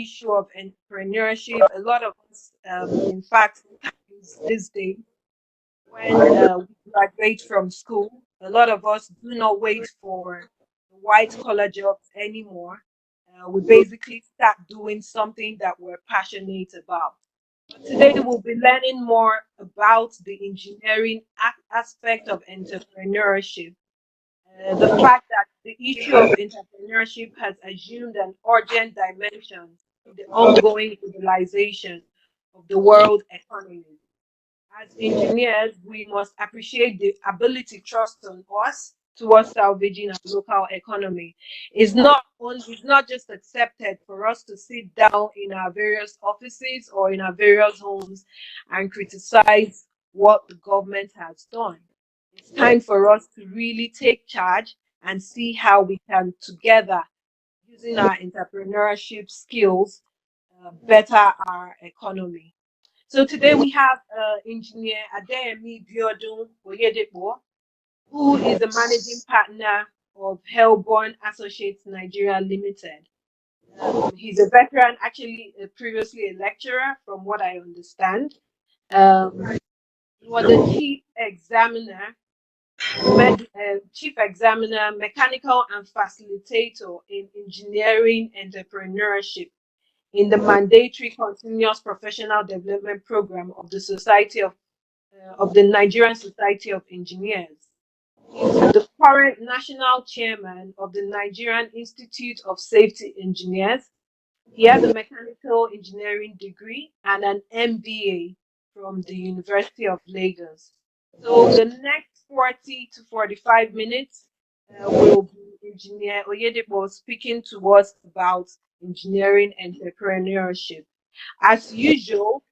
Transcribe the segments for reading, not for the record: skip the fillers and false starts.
issue of entrepreneurship. A lot of us, in fact, these days, when we graduate from school, a lot of us do not wait for white collar jobs anymore. We basically start doing something that we're passionate about. But today we'll be learning more about the engineering aspect of entrepreneurship. The fact that the issue of entrepreneurship has assumed an urgent dimension in the ongoing globalization of the world economy. As engineers, we must appreciate the ability thrust on us towards salvaging our local economy. It's not just accepted for us to sit down in our various offices or in our various homes and criticize what the government has done. It's time for us to really take charge and see how we can together, using our entrepreneurship skills, better our economy. So today we have engineer Adeyemi Oyedepo, who is the managing partner of Hellborn Associates Nigeria Limited. He's a veteran, actually previously a lecturer, from what I understand. He was the chief examiner, mechanical and facilitator in engineering entrepreneurship in the mandatory continuous professional development program of the Nigerian Society of Engineers. He's the current national chairman of the Nigerian Institute of Safety Engineers. He has a mechanical engineering degree and an MBA from the University of Lagos. So the next 40 to 45 minutes will be Engineer Oyedepo speaking to us about engineering entrepreneurship. As usual,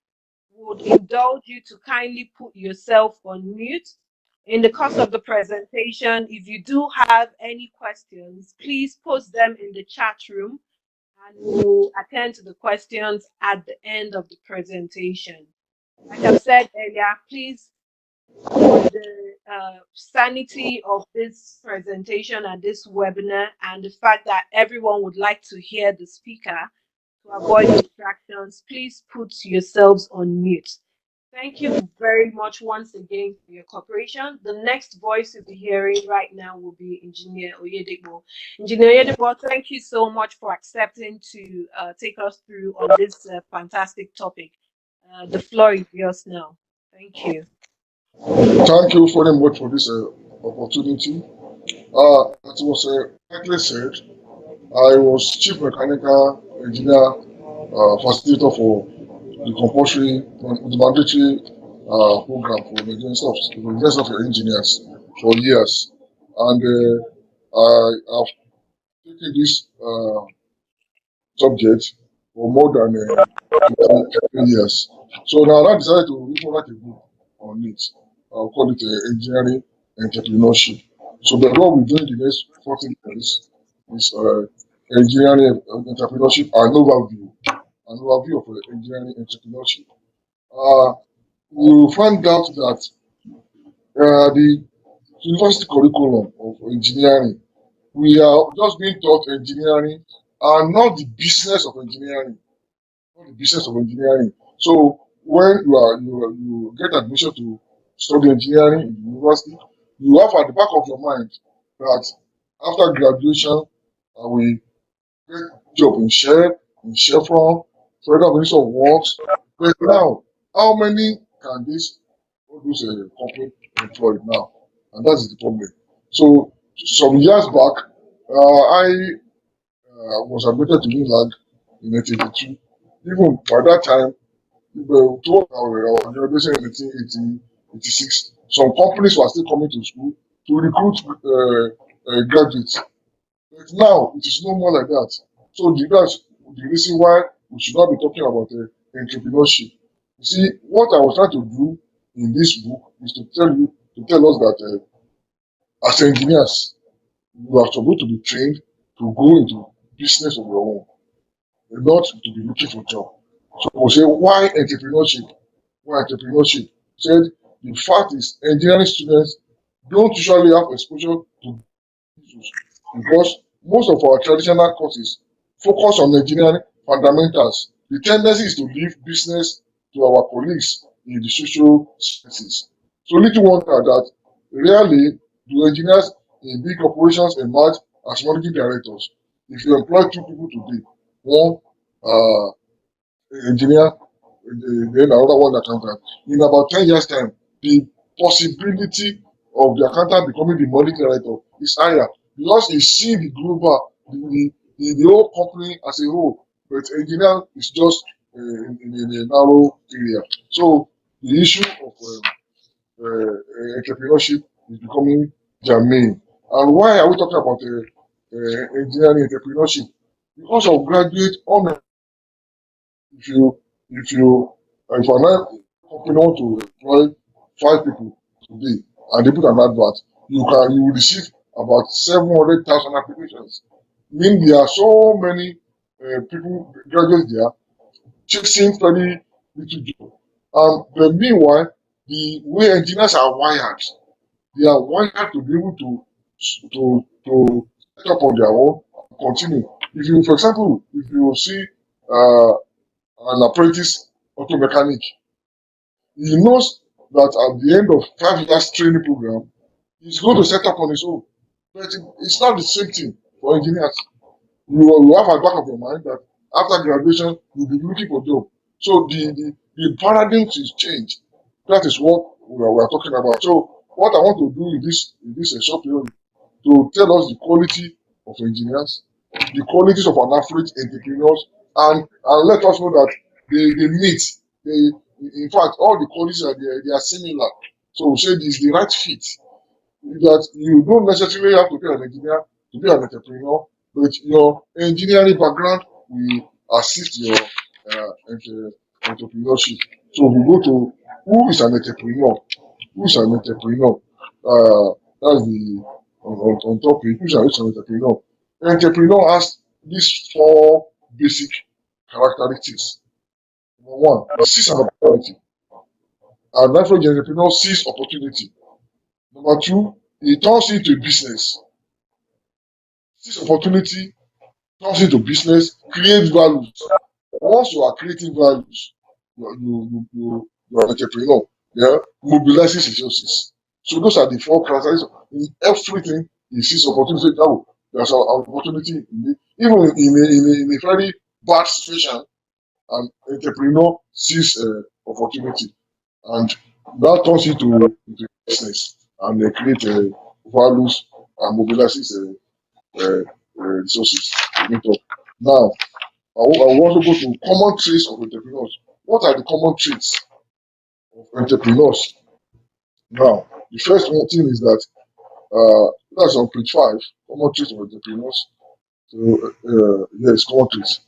would indulge you to kindly put yourself on mute. In the course of the presentation, if you do have any questions, please post them in the chat room and we'll attend to the questions at the end of the presentation. Like I've said earlier, please, for the sanity of this presentation and this webinar and the fact that everyone would like to hear the speaker, to avoid distractions, please put yourselves on mute. Thank you very much once again for your cooperation. The next voice you'll be hearing right now will be Engineer Oyedepo. Engineer Oyedepo, thank you so much for accepting to take us through on this fantastic topic. The floor is yours now. Thank you. Thank you very much for this opportunity. As was rightly said, I was Chief Mechanical Engineer Facilitator for the compulsory, the mandatory program for the University of Engineers for years. And I have taken this subject for more than 15 years. So now I decided to even write a book on it. I'll call it Engineering Entrepreneurship. So but what we're doing the next 14 years is engineering entrepreneurship an overview of engineering entrepreneurship. You will find out that the university curriculum of engineering, we are just being taught engineering and not the business of engineering. Not the business of engineering. So when you get admission to study engineering in the university, you have at the back of your mind that after graduation, I will get job in Chevron, Federal Ministry of Works. But now, how many can this all those company employ now? And that's the problem. So some years back, I was admitted to England in 1982. Even by that time, towards our graduation in 1986, some companies were still coming to school to recruit graduates. But now it is no more like that. So that's the reason why we should not be talking about entrepreneurship. You see, what I was trying to do in this book is to tell us that as engineers, you are supposed to be trained to go into business of your own, and not to be looking for job. So we say, why entrepreneurship? Why entrepreneurship? Said the fact is engineering students don't usually have exposure to business because most of our traditional courses focus on engineering, fundamentals. The tendency is to leave business to our colleagues in the social sciences. So little wonder that rarely do engineers in big corporations emerge as managing directors. If you employ two people today, one uh, engineer, then another one accountant, in about 10 years' time, the possibility of the accountant becoming the managing director is higher because he see the global, the whole company as a whole, but engineer is just in a narrow area. So the issue of entrepreneurship is becoming germane. And why are we talking about engineering entrepreneurship? Because of graduate honor. If you if an company want to employ 5 people today and they put an advert, you will receive about 700,000 applications. Meaning there are so many people graduates there chasing very little job. But meanwhile, the way engineers are wired, they are wired to be able to set up on their own and continue. If you, for example, if you see uh, an apprentice auto mechanic, he knows that at the end of 5 years training program, he's going to set up on his own. But it's not the same thing for engineers. You have at the back of your mind that after graduation you'll be looking for job. So the paradigm is changed. That is what we are talking about. So what I want to do in this short period to tell us the quality of engineers, the qualities of an average entrepreneurs, and let us know that they meet. They, in fact, all the qualities they are similar. So we say this is the right fit. That you don't necessarily have to be an engineer to be an entrepreneur, but your engineering background will assist your entrepreneurship. So we go to who is an entrepreneur? Who is an entrepreneur? That's the on topic. Who is an entrepreneur? An entrepreneur has these four basic characteristics. Number one, he sees an opportunity. An average entrepreneur sees opportunity. Number two, he turns it into a business. Sees opportunity, turns into business, creates values. Once you are creating values, you are an entrepreneur. Yeah, mobilizes resources. So those are the four characteristics in everything. He sees opportunity. Oh, there's an opportunity even in a very bad situation. An entrepreneur sees opportunity and that turns into business and they create values and mobilizes resources to meet up. Now, I will also go to common traits of entrepreneurs. What are the common traits of entrepreneurs? Now, the first one thing is that that's on page 5, common traits of entrepreneurs. So, yes, common traits.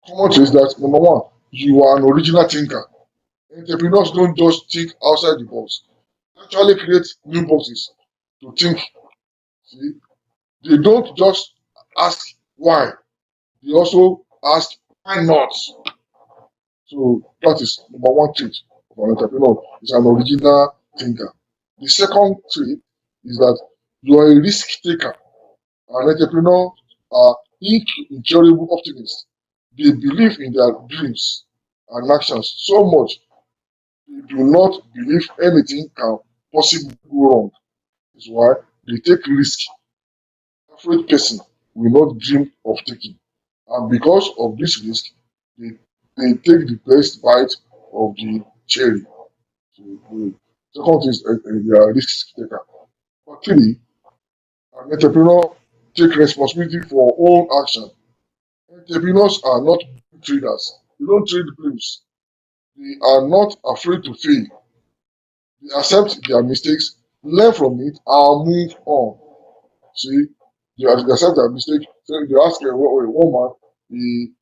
Common traits that number one, you are an original thinker. Entrepreneurs don't just think outside the box, they actually create new boxes to think. See, they don't just ask why, they also ask why not. So that is number one trait of an entrepreneur is an original thinker. The second trait is that you are a risk taker. An entrepreneur are incurable optimists. They believe in their dreams and actions so much they do not believe anything can possibly go wrong. That's why they take risk. Average person will not dream of taking. And because of this risk, they, they take the best bite of the cherry. So the second is they are risk taker. But three, an entrepreneur take responsibility for own action. Entrepreneurs are not traders. They don't trade dreams. They are not afraid to fail. They accept their mistakes, learn from it, and move on. See, they accept their mistake. So they ask one man, he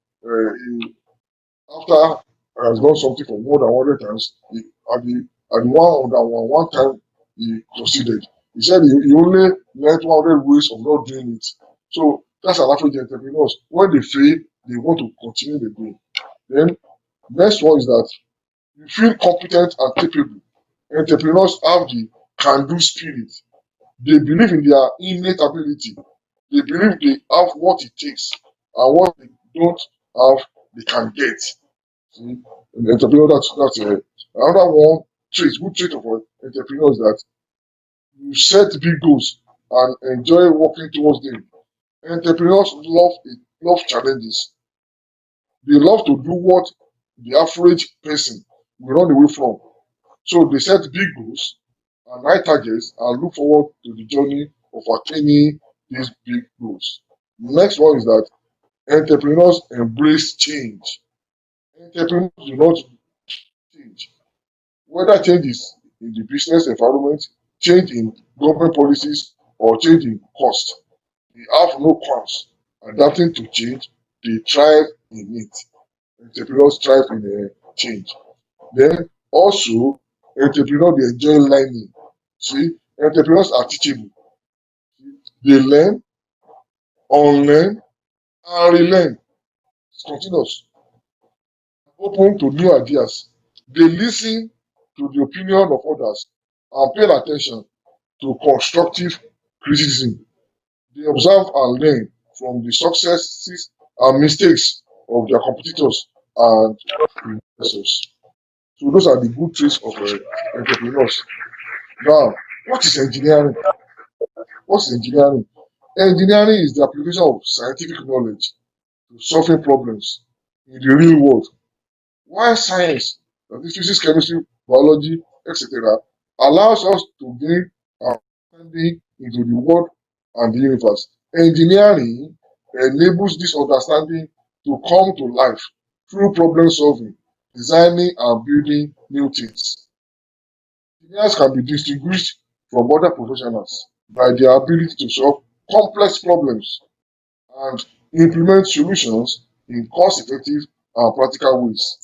after has done something for more than 100 times, at the one time he proceeded. He said he only learned 100 ways of not doing it. So that's an average entrepreneurs. When they fail, they want to continue the doing. Then next one is that you feel competent and capable. Entrepreneurs have the can-do spirit. They believe in their innate ability. They believe they have what it takes and what they don't how they can get. See, the entrepreneur, that's another one trait, good trait of an entrepreneur is that you set big goals and enjoy working towards them. Entrepreneurs love challenges. They love to do what the average person will run away from. So they set big goals and high targets and look forward to the journey of attaining these big goals. Next one is that entrepreneurs embrace change. Entrepreneurs do not change. Whether change is in the business environment, change in government policies, or change in cost, they have no qualms adapting to change. They thrive in it. Entrepreneurs thrive in change. Then also, entrepreneurs they enjoy learning. See, entrepreneurs are teachable. They learn, unlearn, and relearn. It's continuous. Open to new ideas. They listen to the opinion of others and pay attention to constructive criticism. They observe and learn from the successes and mistakes of their competitors and investors. So those are the good traits of entrepreneurs. Now, what is engineering? What's engineering? Engineering is the application of scientific knowledge to solving problems in the real world. While science, that is physics, chemistry, biology, etc., allows us to gain our understanding into the world and the universe, engineering enables this understanding to come to life through problem solving, designing, and building new things. Engineers can be distinguished from other professionals by their ability to solve complex problems and implement solutions in cost effective and practical ways.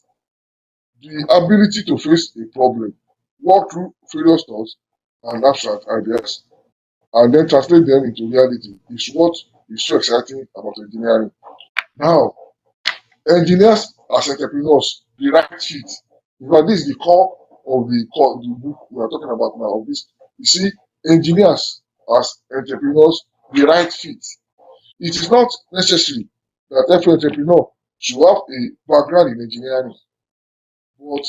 The ability to face a problem, work through various thoughts and abstract ideas, and then translate them into reality is what is so exciting about engineering. Now, engineers as entrepreneurs, the right fit. In fact, this is the core of the book we are talking about now. Of this, you see, engineers as entrepreneurs, the right fit. It is not necessary that every entrepreneur should have a background in engineering, but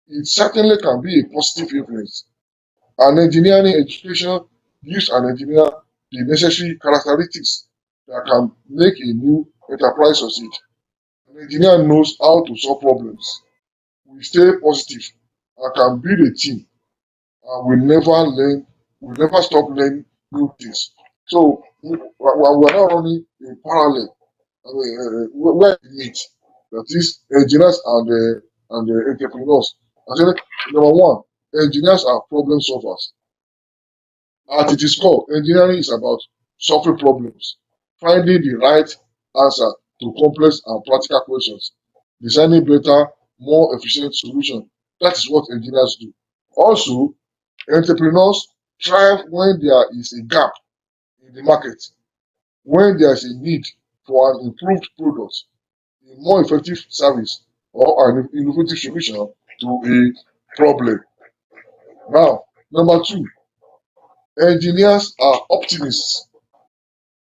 it certainly can be a positive influence. An engineering education gives an engineer the necessary characteristics that can make a new enterprise succeed. An engineer knows how to solve problems, will stay positive, and can build a team, and will never stop learning new things. So we're now running in parallel, where we meet, that is engineers and entrepreneurs. I said, number one, engineers are problem solvers. At its core, engineering is about solving problems, finding the right answer to complex and practical questions, designing better, more efficient solutions. That is what engineers do. Also, entrepreneurs thrive when there is a gap in the market, when there is a need for an improved product, a more effective service, or an innovative solution to a problem. Now, number two, engineers are optimists.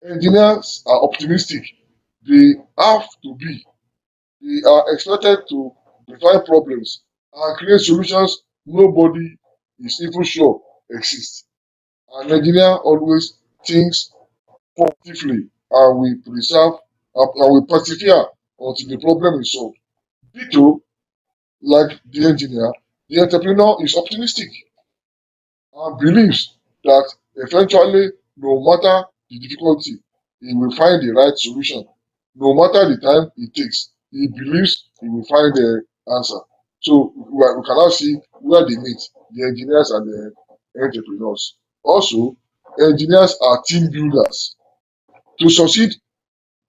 Engineers are optimistic. They have to be. They are expected to define problems and create solutions nobody is even sure exist. An engineer always thinks positively and will and will persevere until the problem is solved. Ditto, like the engineer, the entrepreneur is optimistic and believes that eventually, no matter the difficulty, he will find the right solution. No matter the time it takes, he believes he will find the answer. So we can now see where they meet, the engineers and the entrepreneurs. Also, engineers are team builders. To succeed,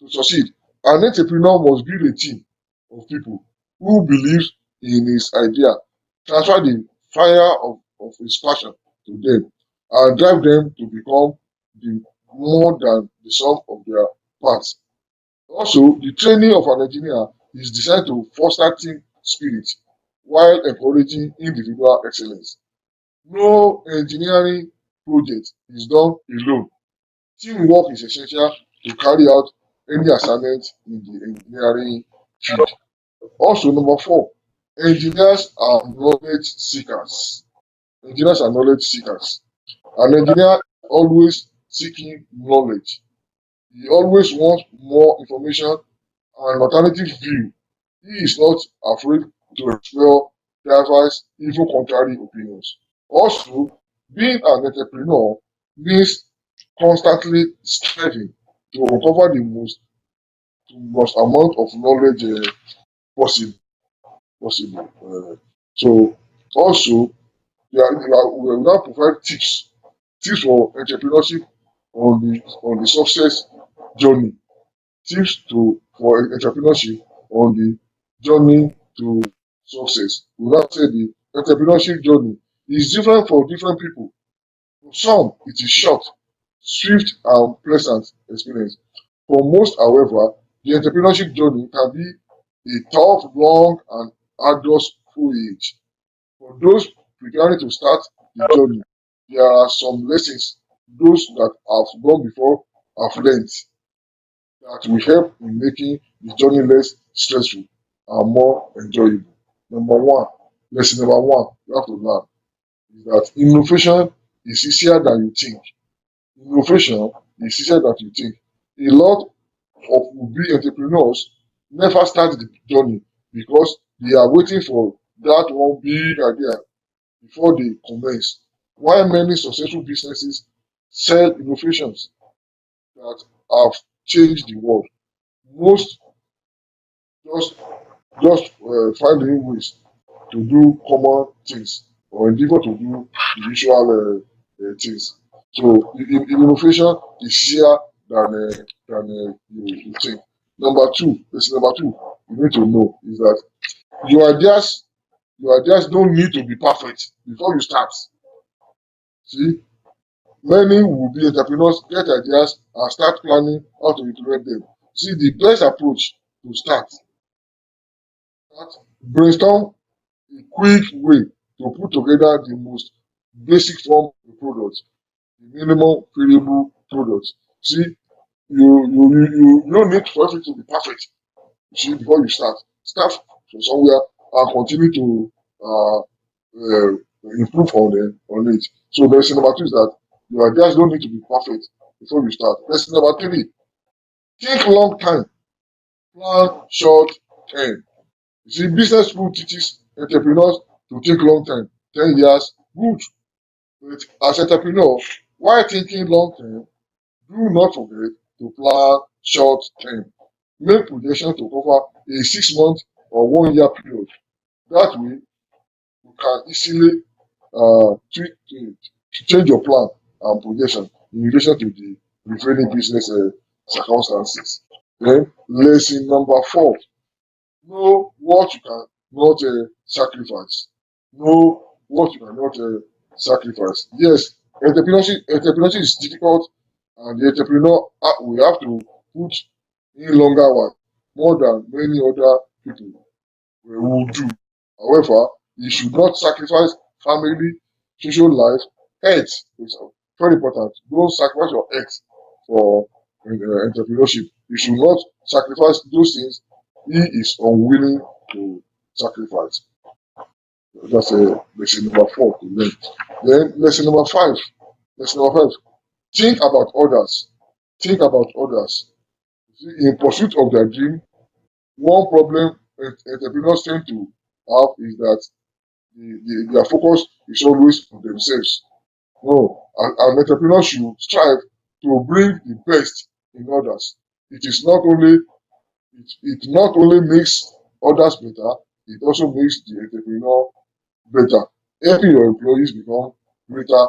to succeed, an entrepreneur must build a team of people who believes in his idea, transfer the fire of his passion to them, and drive them to become the more than the sum of their parts. Also, the training of an engineer is designed to foster team spirit while encouraging individual excellence. No engineering project is done alone. Teamwork is essential to carry out any assignment in the engineering field. Also, number 4, engineers are knowledge seekers. Engineers are knowledge seekers. An engineer always seeking knowledge. He always wants more information and alternative view. He is not afraid to explore diverse, even contrary opinions. Also, being an entrepreneur means constantly striving to uncover the most amount of knowledge possible. possible. So also, we now provide tips for entrepreneurship on the success journey. Tips for entrepreneurship on the journey to success. We now say the entrepreneurship journey is different for different people. For some, it is short, swift, and pleasant experience. For most, however, the entrepreneurship journey can be a tough, long, and arduous voyage. For those preparing to start the journey, there are some lessons those that have gone before have learned that will help in making the journey less stressful and more enjoyable. Lesson number one, you have to learn is that innovation is easier than you think. Innovation is easier than you think. A lot of would-be entrepreneurs never start the journey because they are waiting for that one big idea before they commence. While many successful businesses sell innovations that have changed the world, most just finding ways to do common things or endeavor to do the usual things. So innovation is here than you think. Number two, you need to know is that your ideas your ideas don't need to be perfect before you start. See, many will be entrepreneurs get ideas and start planning how to implement them. See, the best approach to start brainstorm a quick way to put together the most basic form of the product, the minimum variable product. See, you don't need for everything to be perfect. You see, before you start, start from somewhere and continue to uh, uh, improve on it. So lesson number two is that your ideas don't need to be perfect before you start. Lesson number three, think long time, plan short term. You see, business school teaches entrepreneurs to think long time, 10 years, good. But as entrepreneur, while thinking long term, do not forget to plan short term. Make projection to cover a 6 month or 1 year period. That way, you can easily change your plan and projection in relation to the prevailing business circumstances. Then lesson number 4, know what you cannot sacrifice. Know what you cannot sacrifice. Yes, entrepreneurship is difficult, and the entrepreneur will have to put in longer hours more than many other people will do. However, you should not sacrifice family, social life, health. It's very important. Don't sacrifice your health for entrepreneurship. You should not sacrifice those things he is unwilling to sacrifice. That's lesson number 4 to learn. Then lesson number 5. Lesson number 5. Think about others. Think about others. See, in pursuit of their dream, one problem entrepreneurs tend to have is that their focus is always on themselves. No, an entrepreneur should strive to bring the best in others. It not only makes others better, it also makes the entrepreneur better. Helping your employees become greater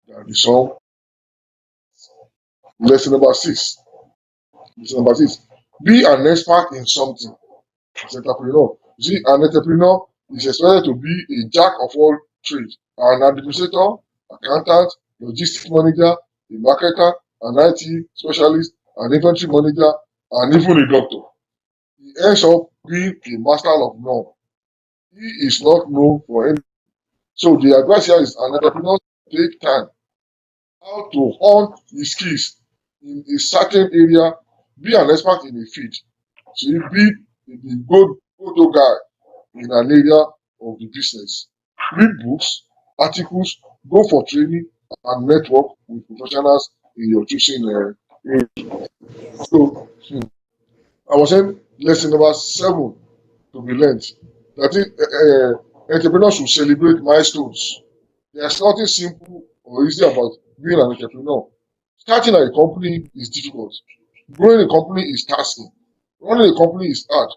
than the sum. Lesson number 6. Lesson number 6. Be an expert in something as entrepreneur. You see, an entrepreneur is expected to be a jack of all trades, an administrator, accountant, logistics manager, a marketer, an IT specialist, an inventory manager, and even a doctor. He ends up being a master of none. He is not known for any. So the advice here is an entrepreneur take time how to hone his skills in a certain area, be an expert in a field. So you be the go-to guy in an area of the business. Read books, articles, go for training, and network with professionals in your choosing area. So, I was saying lesson number 7 to be learned. That is, entrepreneurs should celebrate milestones. There's nothing simple or easy about being an entrepreneur. Starting a company is difficult. Growing a company is taxing. Running a company is hard.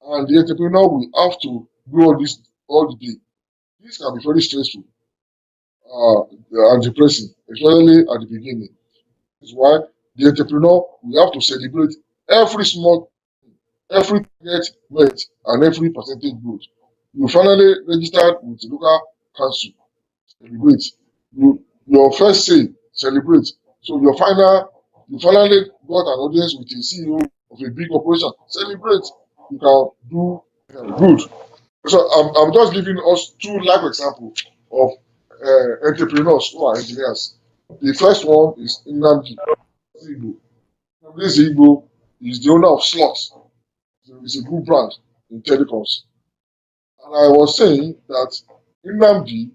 And the entrepreneur will have to do all this all the day. This can be very stressful uh, and depressing, especially at the beginning. That's why the entrepreneur will have to celebrate every small, every target met, and every percentage growth. You finally registered with the local council, celebrate. Your first sale, celebrate. So you finally got an audience with a CEO of a big operation, celebrate. You can do good. So I'm just giving us 2 life examples of entrepreneurs who are engineers. The first one is Nnamdi Igbo. Nnamdi Igbo is the owner of Slots. It's a good brand in telecoms. And I was saying that Nnamdi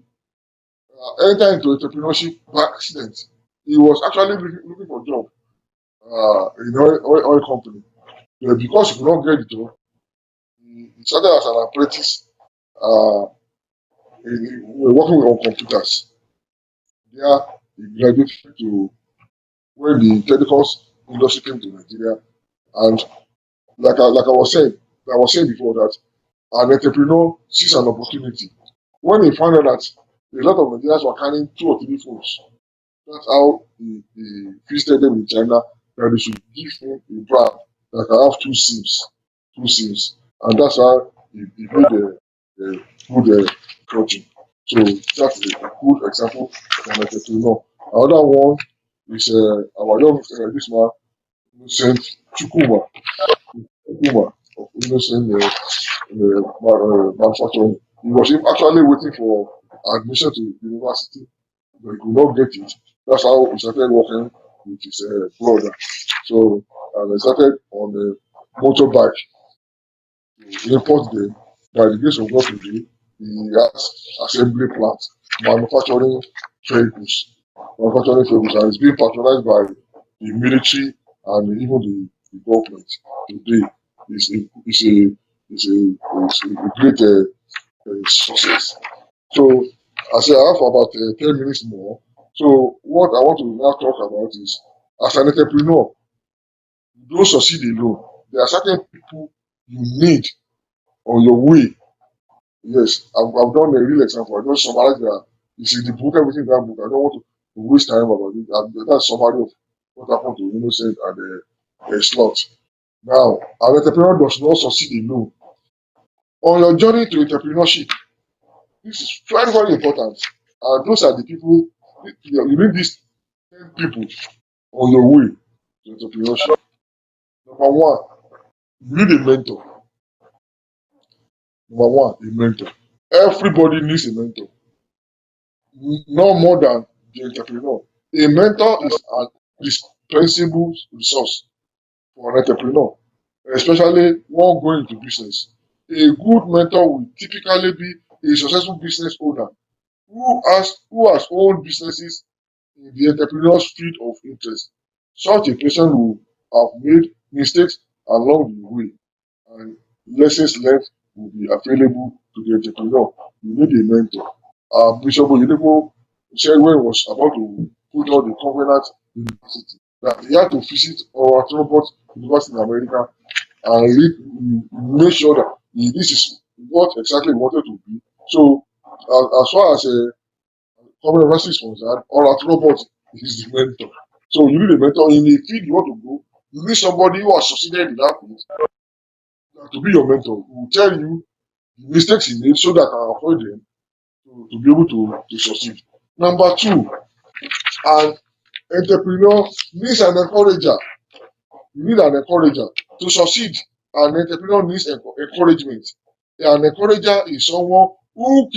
entered into entrepreneurship by accident. He was actually looking for a job in an oil company. But because he could not get the job, he started as an apprentice uh, working on computers. There, he graduated to when the telecoms industry came to Nigeria. And like I was saying before that an entrepreneur sees an opportunity. When he found out that a lot of Nigerians were carrying 2 or 3 phones, that's how he visited them in China that they should give him a brand that can have 2 SIMs. And that's how he made a good fortune. So that's a good example of an entrepreneur. Another one is our young this man, Innocent Chukuma, of Innocent manufacturing. He was actually waiting for admission to university, but he could not get it. That's how he started working with his brother. So, and he started on a motorbike to import them. By the grace of God today, he has assembly plant, manufacturing vehicles, and it's being patronized by the military and even the government today. It's a, it's a, it's a great success. So, I say I have about 10 minutes more. So, what I want to now talk about is as an entrepreneur, you don't succeed alone. There are certain people you need on your way. Yes, I've done a real example. I just summarize that. You see the book, everything in that book. I don't want to waste time about it. That's summary of what happened to Innocent and Slot. Now, an entrepreneur does not succeed alone. On your journey to entrepreneurship, this is very, very important. And those are the people, you need these 10 people on your way to entrepreneurship. Number one, you need a mentor. Number one, a mentor. Everybody needs a mentor, no more than the entrepreneur. A mentor is an indispensable resource for an entrepreneur, especially one going into business. A good mentor will typically be a successful business owner who has owned businesses in the entrepreneur's field of interest. Such a person will have made mistakes along the way, and lessons learned will be available to the entrepreneur. You need a mentor. Bishop Oyedepo said when he was about to put on the Covenant University that he had to visit our Robert University in America and make sure that this is what exactly he wanted to be. So, as far as Covenant University is concerned, our Robert is the mentor. So, you need a mentor in the field you want to go. You need somebody who has succeeded in that field to be your mentor, who will tell you the mistakes he made so that I can avoid them to be able to succeed. Number two, an entrepreneur needs an encourager. You need an encourager to succeed. An entrepreneur needs encouragement. An encourager is someone who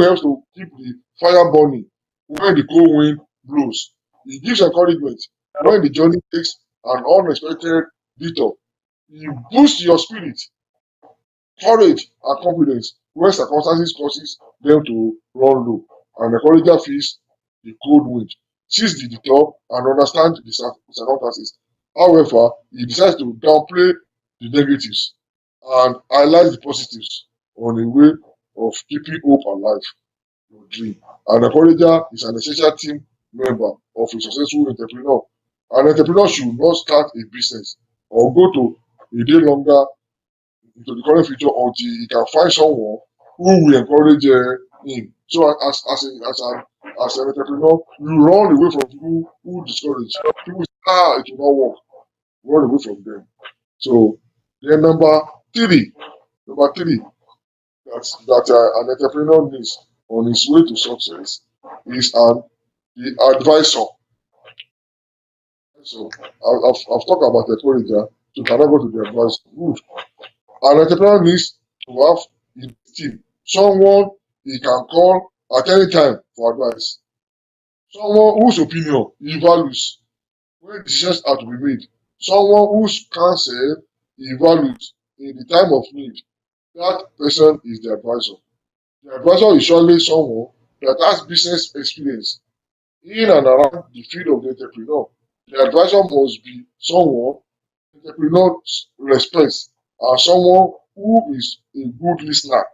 helps to keep the fire burning when the cold wind blows. He gives encouragement when the journey takes an unexpected detour. You boost your spirit, courage, and confidence when circumstances causes them to run low. An encourager feels the cold wind, sees the detour, and understands the circumstances. However, he decides to downplay the negatives and highlight the positives on a way of keeping hope alive. Your dream. An encourager is an essential team member of a successful entrepreneur. An entrepreneur should not start a business or go to a day longer into the current future until he can find someone who will encourage him. So as an entrepreneur, you run away from people who discourage. People say, it will not work. Run away from them. So then number three that an entrepreneur needs on his way to success is the advisor. So I've talked about the encourager, so can I go to the advisor? Good. An entrepreneur needs to have in his team someone he can call at any time for advice, someone whose opinion he values when decisions are to be made, someone whose counsel he values in the time of need. That person is the advisor. The advisor is surely someone that has business experience in and around the field of the entrepreneur. The advisor must be someone the entrepreneur respects and someone who is a good listener,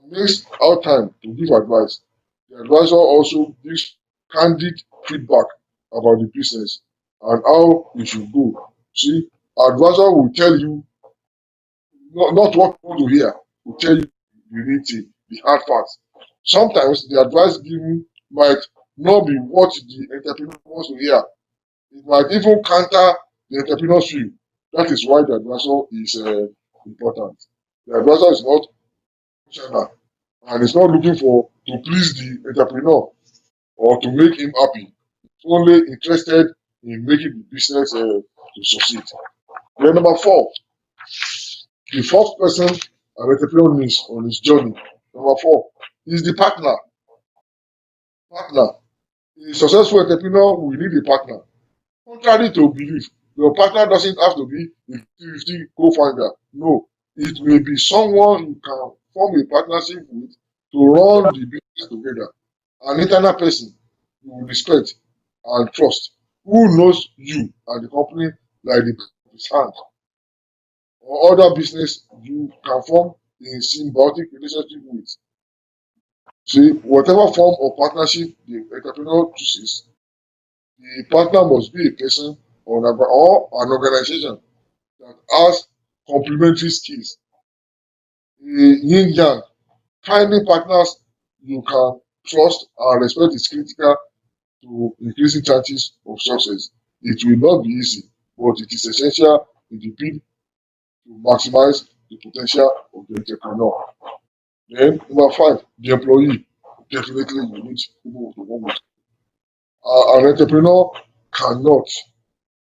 makes out time to give advice. The advisor also gives candid feedback about the business and how it should go. See, advisor will tell you not what you want to hear, will tell you the real thing, the hard facts. Sometimes the advice given might not be what the entrepreneur wants to hear. It might even counter the entrepreneur's view. That is why the advisor is important. The advisor is not emotional and is not looking for to please the entrepreneur or to make him happy. It's only interested in making the business to succeed. Then number four, the fourth person an entrepreneur needs on his journey. Number four is the partner. Partner. A successful entrepreneur will need a partner. Contrary to belief, your partner doesn't have to be a 50 co-founder. No, it may be someone you can form a partnership with to run the business together. An internal person you will respect and trust, who knows you and the company like the back of his hand, or other business you can form a symbiotic relationship with. See, whatever form of partnership the entrepreneur chooses, the partner must be a person or an organization that has complementary skills, a yin yang. Finding partners you can trust and respect is critical to increasing chances of success. It will not be easy, but it is essential in the bid to maximize the potential of the entrepreneur. Then, number five, the employee. Definitely, you need people to work with. An entrepreneur cannot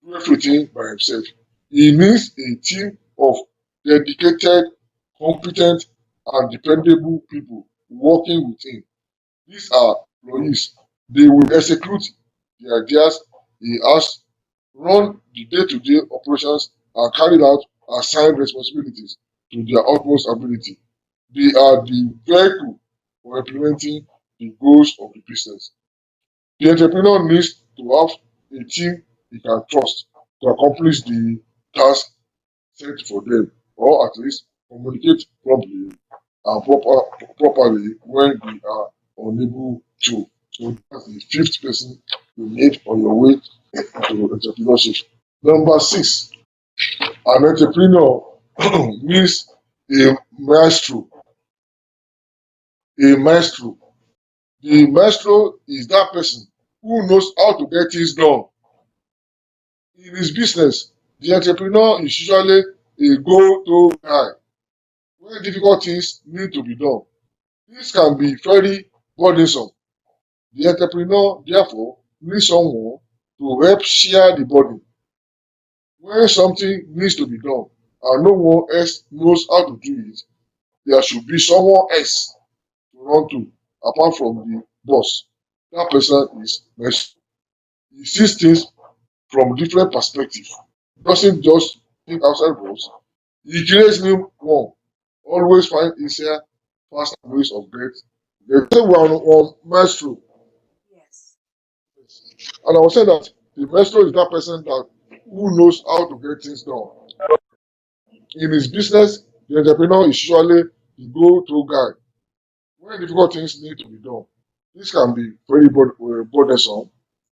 do everything by himself. He needs a team of dedicated, competent, and dependable people working with him. These are employees. They will execute the ideas he has, run the day-to-day operations, and carry out assigned responsibilities to their utmost ability. They are the vehicle for implementing the goals of the business. The entrepreneur needs to have a team he can trust to accomplish the task set for them, or at least communicate promptly and properly when they are unable to. So that's the fifth person you need on your way to entrepreneurship. Number six, an entrepreneur means a maestro. A maestro. The maestro is that person who knows how to get things done. In his business, the entrepreneur is usually a go-to guy when difficult things need to be done. This can be very burdensome. The entrepreneur, therefore, needs someone to help share the burden. When something needs to be done and no one else knows how to do it, there should be someone else to run to apart from the boss. That person is maestro. He sees things from different perspectives. Doesn't just think outside box, he creates new one. Always find easier, faster ways of get. Say we are on maestro, Yes. and I was saying that the maestro is that person that who knows how to get things done. In his business, the entrepreneur is usually the go-to guy when difficult things need to be done. This can be very burdensome.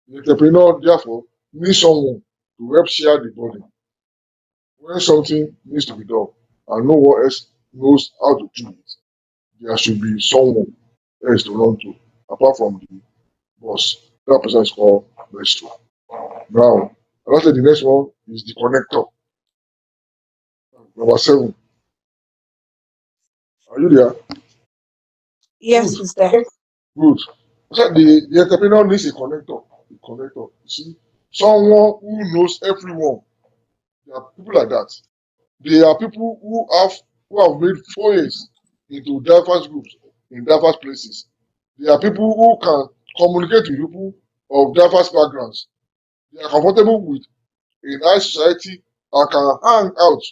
The entrepreneur, therefore, needs someone to help share the burden. When something needs to be done and no one else knows how to do it, there should be someone else to run to, apart from the boss. That person is called maestro. Now, lastly, the next one is the connector. Number 7. Are you there? Yes, Good, is there? good. So the entrepreneur needs a connector. A connector. You see, someone who knows everyone. There are people like that. They are people who have made forays into diverse groups in diverse places. They are people who can communicate with people of diverse backgrounds. They are comfortable with in high society and can hang out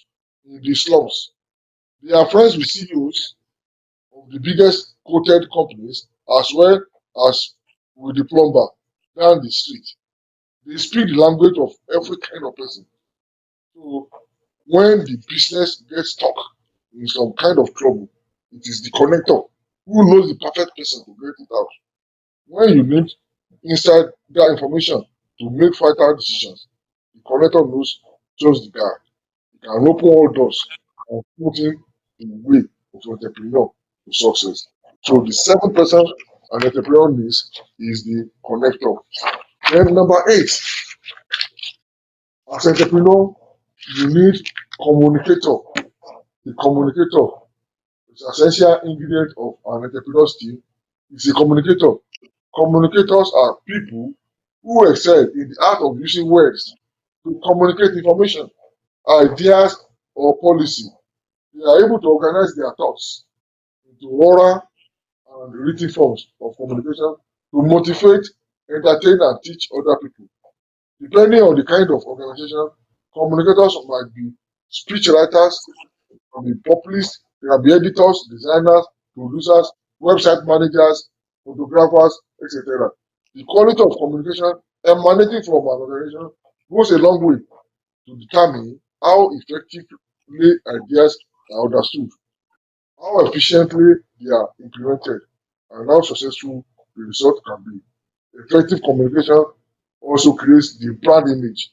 in the slums. They are friends with CEOs of the biggest quoted companies as well as with the plumber down the street. They speak the language of every kind of person. So when the business gets stuck in some kind of trouble, it is the connector who knows the perfect person to get it out. When you need inside that information to make vital decisions, the connector knows just the guy. He can open all doors and put him in the way of entrepreneur to success. So the 7% an entrepreneur needs is the connector. Then number 8, as entrepreneur, you need communicator. The communicator is essential ingredient of an entrepreneur's team. Is a communicator. Communicators are people who excel in the art of using words to communicate information, ideas, or policy. They are able to organize their thoughts into oral and written forms of communication to motivate, entertain, and teach other people. Depending on the kind of organization, communicators might be speech writers, can be publicists, they can be editors, designers, producers, website managers, photographers, etc. The quality of communication emanating from an organization goes a long way to determine how effectively ideas are understood, how efficiently they are implemented, and how successful the result can be. Effective communication also creates the brand image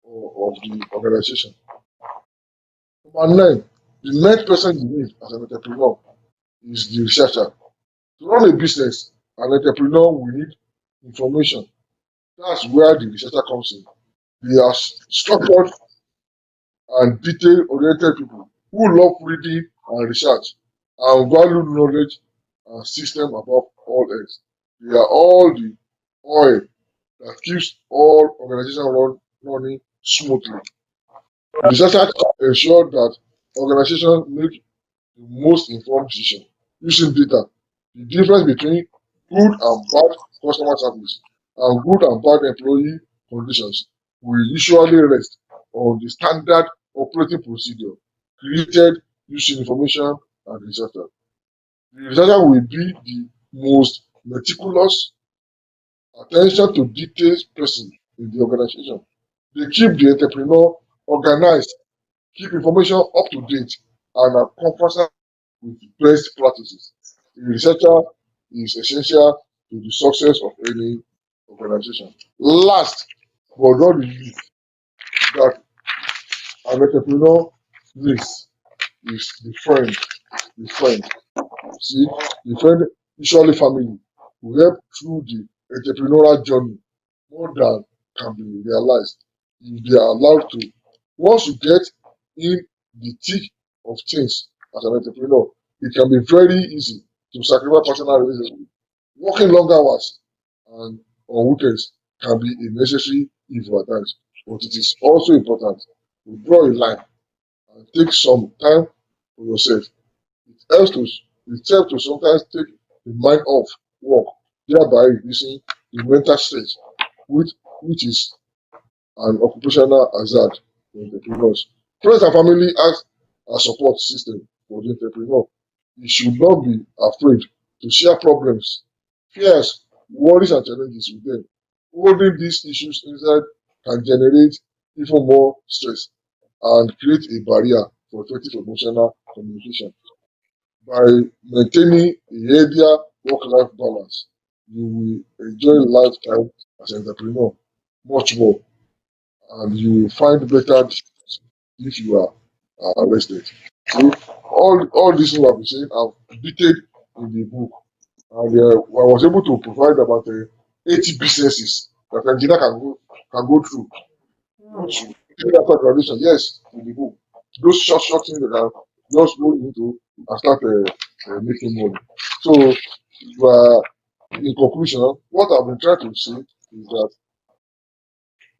of the organization. Number 9, the next person you need as an entrepreneur is the researcher. To run a business, an entrepreneur will need information. That's where the researcher comes in. They are structured and detail-oriented people who love reading and research and value knowledge and system above all else. They are all the oil that keeps all organization running smoothly. Researchers ensure that organizations make the most informed decision using data. The difference between good and bad customer service and good and bad employee conditions will usually rest on the standard operating procedure created using information and researcher. The researcher will be the most meticulous attention to details person in the organization. They keep the entrepreneur organized, keep information up to date, and are conversant with best practices. A researcher is essential to the success of any organization. Last but not least, that an entrepreneur needs is the friend. The friend. See, the friend, usually family, will help through the entrepreneurial journey more than can be realized if they are allowed to. Once you get in the thick of things as an entrepreneur, it can be very easy to sacrifice personal relationship. Working long hours and on weekends can be a necessary evil at times, but it is also important to draw a line and take some time for yourself. It helps to it helps to sometimes take the mind off work, thereby reducing the mental stress, which is an occupational hazard for entrepreneurs. Friends and family act as support system for the entrepreneur. You should not be afraid to share problems, fears, worries, and challenges with them. Holding these issues inside can generate even more stress and create a barrier for effective emotional communication. By maintaining a healthier work-life balance, you will enjoy lifetime as an entrepreneur much more, and you will find better if you are arrested. So all this thing I've been saying, I've detailed in the book, and I was able to provide about 80 businesses that engineer can go through. Not Mm. even after graduation, yes, in the book. Those short things that are just go into and start making money. So, in conclusion, what I've been trying to say is that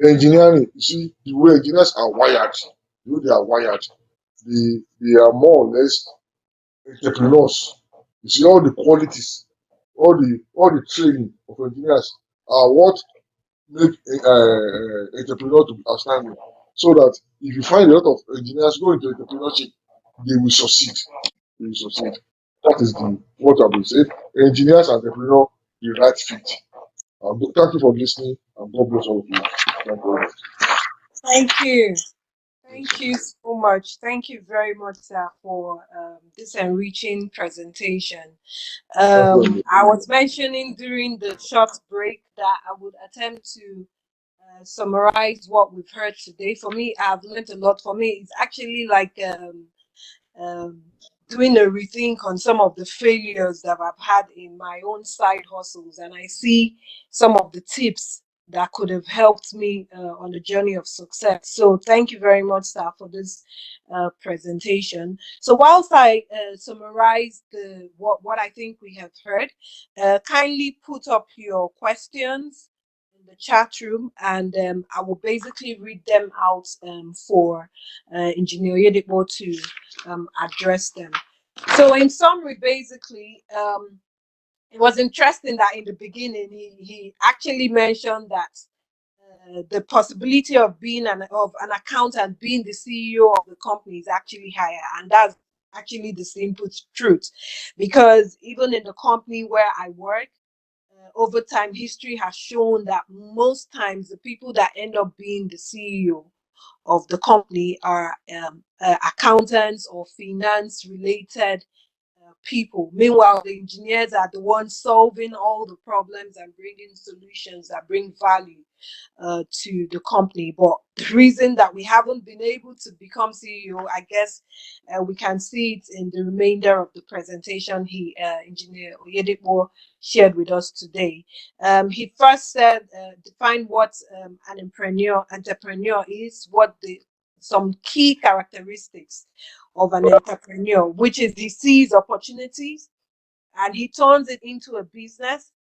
engineering, you see, the way engineers are wired, the way they are wired, they are more or less entrepreneurs. You see, all the qualities, all the training of engineers are what make entrepreneur to be outstanding. So that if you find a lot of engineers go into entrepreneurship, they will succeed. They will succeed. That is the what I've been saying. Engineers and entrepreneur, the right fit. Thank you for listening, and God bless all of you. Thank you very much. Thank you. Thank you so much. Thank you very much, sir, for this enriching presentation. Thank you very much. I was mentioning during the short break that I would attempt to summarize what we've heard today. For me, I've learned a lot. For me, it's actually like um, doing a rethink on some of the failures that I've had in my own side hustles, and I see some of the tips that could have helped me on the journey of success. So, thank you very much, sir, for this presentation. So, whilst I summarize what I think we have heard, kindly put up your questions in the chat room, and I will basically read them out for Engineer Oyedepo to address them. So, in summary, basically, it was interesting that in the beginning he actually mentioned that the possibility of being an accountant, being the CEO of the company, is actually higher, and that's actually the simple truth. Because even in the company where I work, over time, history has shown that most times the people that end up being the CEO of the company are accountants or finance related people. Meanwhile, the engineers are the ones solving all the problems and bringing solutions that bring value to the company. But the reason that we haven't been able to become CEO, I guess we can see it in the remainder of the presentation Engineer Oyedepo shared with us today. He first said, define what an entrepreneur is, what the some key characteristics of an entrepreneur, which is he sees opportunities and he turns it into a business.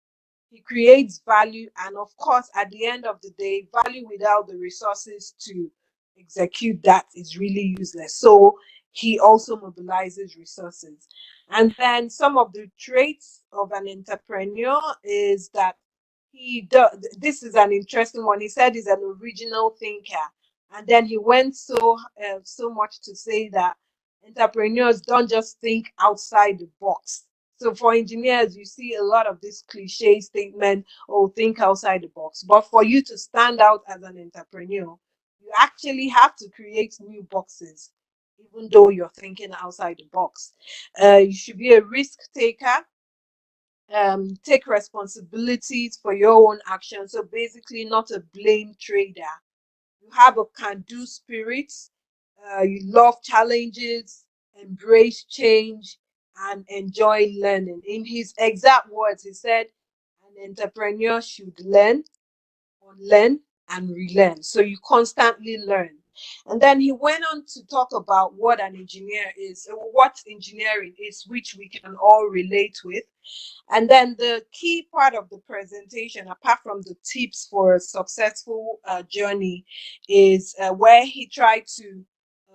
He creates value, and of course, at the end of the day, value without the resources to execute that is really useless. So he also mobilizes resources. And then some of the traits of an entrepreneur is that he does. This is an interesting one. He said he's an original thinker, and then he went so much to say that entrepreneurs don't just think outside the box. So for engineers, you see a lot of this cliche statement, oh, think outside the box. But for you to stand out as an entrepreneur, you actually have to create new boxes, even though you're thinking outside the box. You should be a risk taker, take responsibilities for your own actions. So basically, not a blame trader. You have a can-do spirit. You love challenges, embrace change, and enjoy learning. In his exact words, he said, an entrepreneur should learn, unlearn, and relearn. So you constantly learn. And then he went on to talk about what an engineer is, what engineering is, which we can all relate with. And then the key part of the presentation, apart from the tips for a successful journey, is where he tried to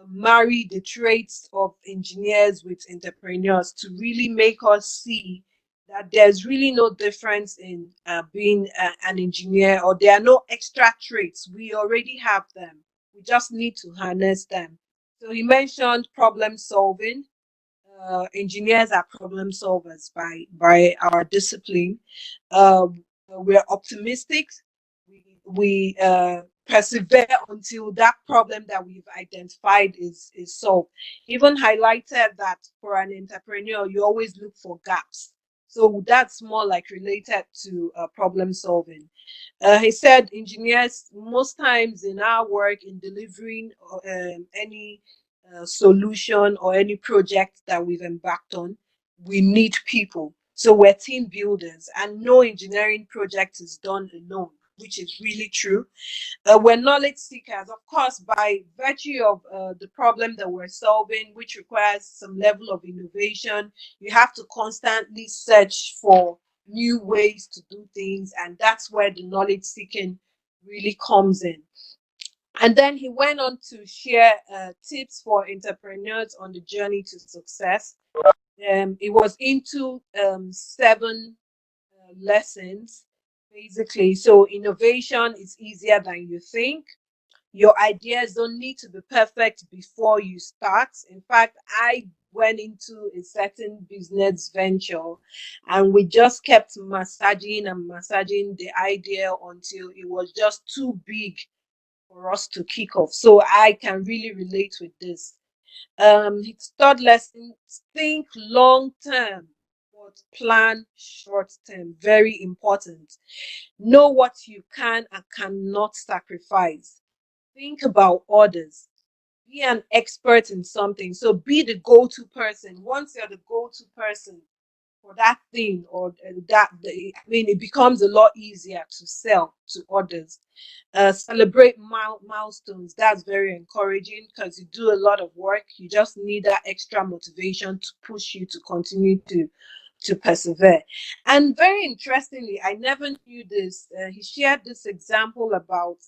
marry the traits of engineers with entrepreneurs to really make us see that there's really no difference in being an engineer, or there are no extra traits. We already have them. We just need to harness them. So he mentioned problem solving. Engineers are problem solvers by our discipline. We're optimistic. We persevere until that problem that we've identified is solved. Even highlighted that for an entrepreneur, you always look for gaps. So that's more like related to problem solving. He said engineers, most times in our work in delivering any solution or any project that we've embarked on, we need people. So we're team builders, and no engineering project is done alone, which is really true. We're knowledge seekers, of course, by virtue of the problem that we're solving, which requires some level of innovation. You have to constantly search for new ways to do things, and that's where the knowledge seeking really comes in. And then he went on to share tips for entrepreneurs on the journey to success. It was into 7 lessons, basically. So innovation is easier than you think. Your ideas don't need to be perfect before you start. In fact, I went into a certain business venture and we just kept massaging and massaging the idea until it was just too big for us to kick off. So I can really relate with this. His third lesson: think long term, but plan short term. Very important. Know what you can and cannot sacrifice. Think about others. Be an expert in something. So be the go-to person. Once you're the go-to person for that thing or I mean, it becomes a lot easier to sell to others. Celebrate milestones. That's very encouraging because you do a lot of work. You just need that extra motivation to push you to continue to persevere. And very interestingly, I never knew this. He shared this example about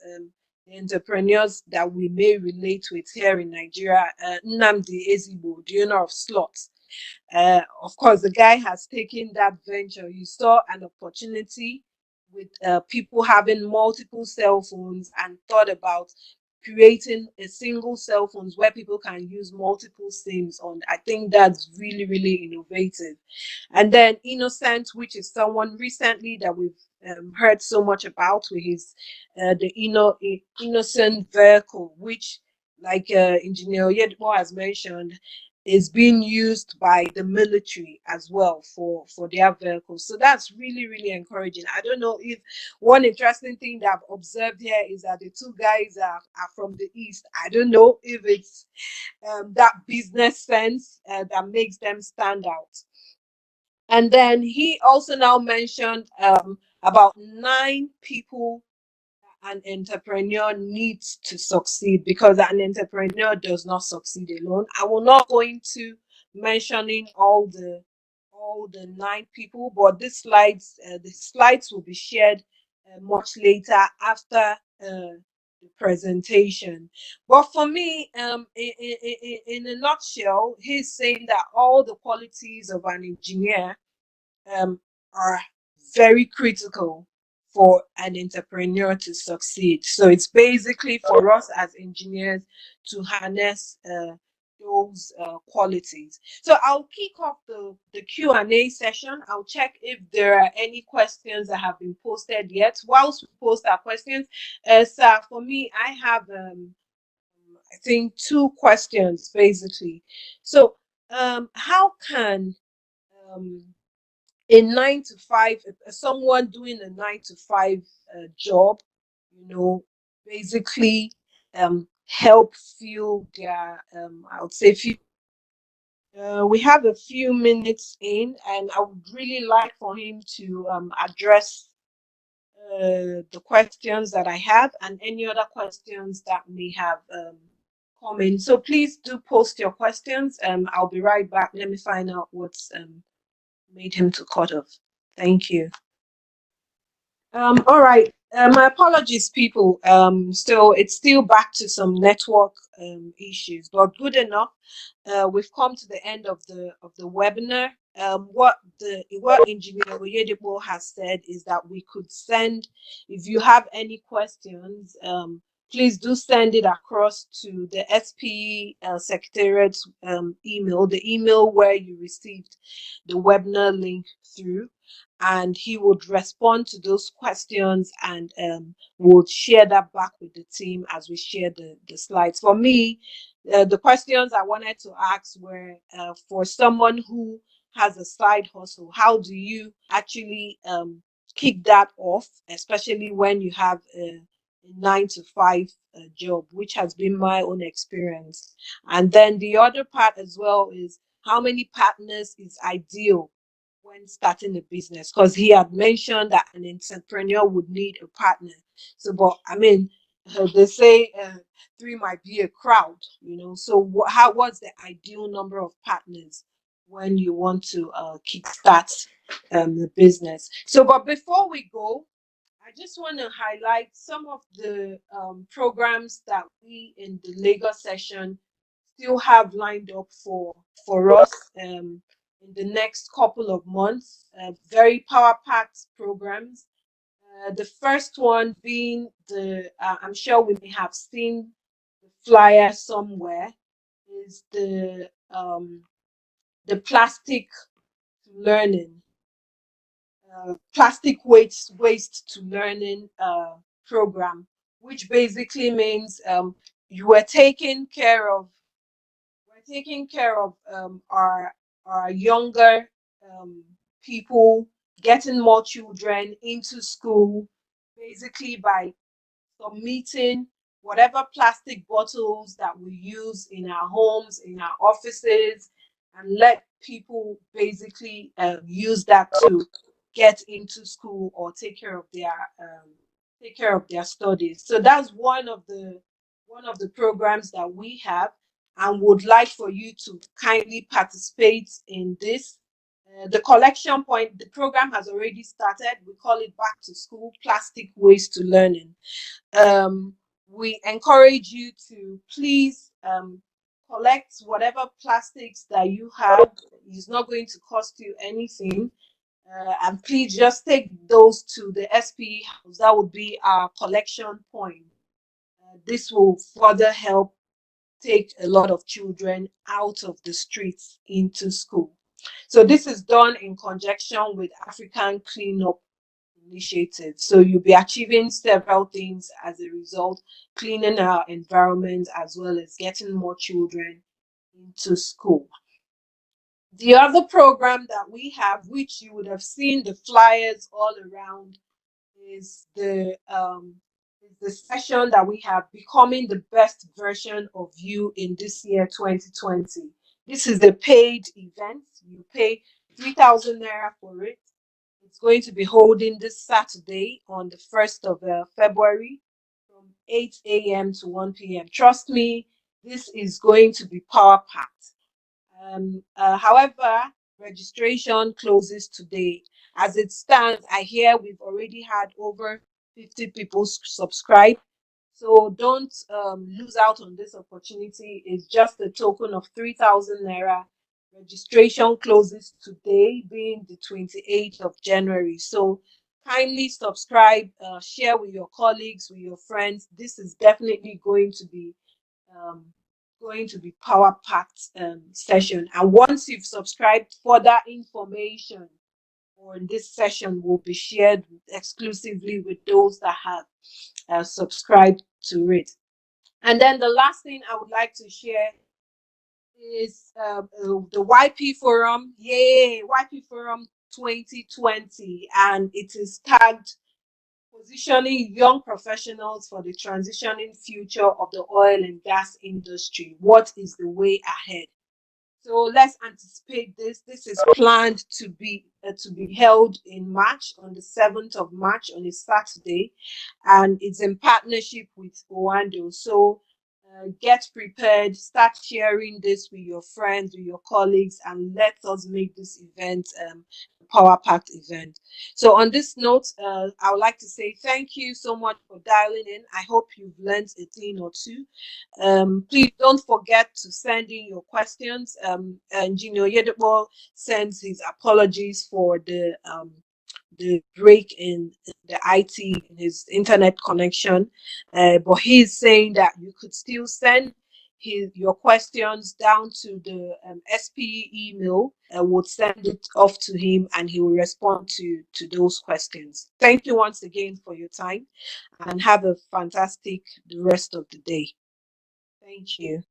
the entrepreneurs that we may relate with here in Nigeria. Nnamdi Ezigbo, the owner of slots. Of course, the guy has taken that venture. He saw an opportunity with people having multiple cell phones and thought about creating a single cell phones where people can use multiple SIMs on. I think that's really, really innovative. And then Innocent, which is someone recently that we've heard so much about, with his Innocent vehicle, which, like Engineer Oyedepo has mentioned, is being used by the military as well for their vehicles. So that's really, really encouraging. I don't know if one interesting thing that I've observed here is that the two guys are from the East. I don't know if it's that business sense that makes them stand out. And then he also now mentioned about 9 people an entrepreneur needs to succeed, because an entrepreneur does not succeed alone. I will not go into mentioning all the 9 people, but the slides will be shared much later after the presentation. But for me, in a nutshell, he's saying that all the qualities of an engineer um, are very critical for an entrepreneur to succeed. So it's basically for us as engineers to harness those qualities. So I'll kick off the Q&A session. I'll check if there are any questions that have been posted yet. Whilst we post our questions, so for me, I have I think 2 questions basically. So how can um, a 9 to 5, someone doing a 9 to 5 job, you know, basically help fuel their, I would say, we have a few minutes in, and I would really like for him to address the questions that I have and any other questions that may have come in. So please do post your questions. I'll be right back. Let me find out what's made him to cut off. Thank you. All right. My apologies, people. So it's still back to some network issues, but good enough. We've come to the end of the webinar. What Engineer Oyedepo has said is that we could send, if you have any questions, please do send it across to the SPE Secretariat email, the email where you received the webinar link through, and he would respond to those questions and would share that back with the team as we share the slides. For me, the questions I wanted to ask were for someone who has a side hustle, how do you actually kick that off, especially when you have a 9 to 5 job, which has been my own experience. And then the other part as well is how many partners is ideal when starting a business, because he had mentioned that an entrepreneur would need a partner. So, but I mean, they say three might be a crowd, So, what's the ideal number of partners when you want to kickstart the business? So, but before we go, I just want to highlight some of the programs that we in the Lagos session still have lined up for us in the next couple of months. Very power-packed programs. The first one being I'm sure we may have seen the flyer somewhere, is the plastic learning. Plastic waste to learning program, which basically means you are taking care of our younger people, getting more children into school, basically by submitting whatever plastic bottles that we use in our homes, in our offices, and let people basically use that to get into school or take care of their studies. So that's one of the programs that we have, and would like for you to kindly participate in this. The collection point, the program has already started. We call it Back to School Plastic Waste to Learning. We encourage you to please collect whatever plastics that you have. It's not going to cost you anything. And please just take those to the SPE house. That would be our collection point. This will further help take a lot of children out of the streets into school. So this is done in conjunction with African Cleanup Initiative. So you'll be achieving several things as a result, cleaning our environment as well as getting more children into school. The other program that we have, which you would have seen the flyers all around, is the session that we have, Becoming the Best Version of You in this year 2020. This is the paid event. You pay 3,000 naira for it. It's going to be holding this Saturday on the 1st of February from 8 a.m. to 1 p.m. Trust me, this is going to be power packed. However, registration closes today. As it stands, I hear we've already had over 50 people subscribe. So don't lose out on this opportunity. It's just a token of 3,000 naira. Registration closes today, being the 28th of January. So kindly subscribe, share with your colleagues, with your friends. This is definitely um, going to be power packed session. And once you've subscribed, further information on this session will be shared exclusively with those that have subscribed to it. And then the last thing I would like to share is the YP Forum. Yay, YP Forum 2020. And it is tagged Positioning Young Professionals for the Transitioning Future of the Oil and Gas Industry. What is the way ahead? So let's anticipate this. This is planned to be held in March, on the 7th of March, on a Saturday, and it's in partnership with Oando. So get prepared, start sharing this with your friends, with your colleagues, and let us make this event a power-packed event. So on this note, I would like to say thank you so much for dialing in. I hope you've learned a thing or two. Please don't forget to send in your questions. Engineer Oyedepo sends his apologies for the the break in the IT, in his internet connection. But he's saying that you could still send your questions down to the SPE email, and would send it off to him, and he will respond to those questions. Thank you once again for your time, and have a fantastic the rest of the day. Thank you.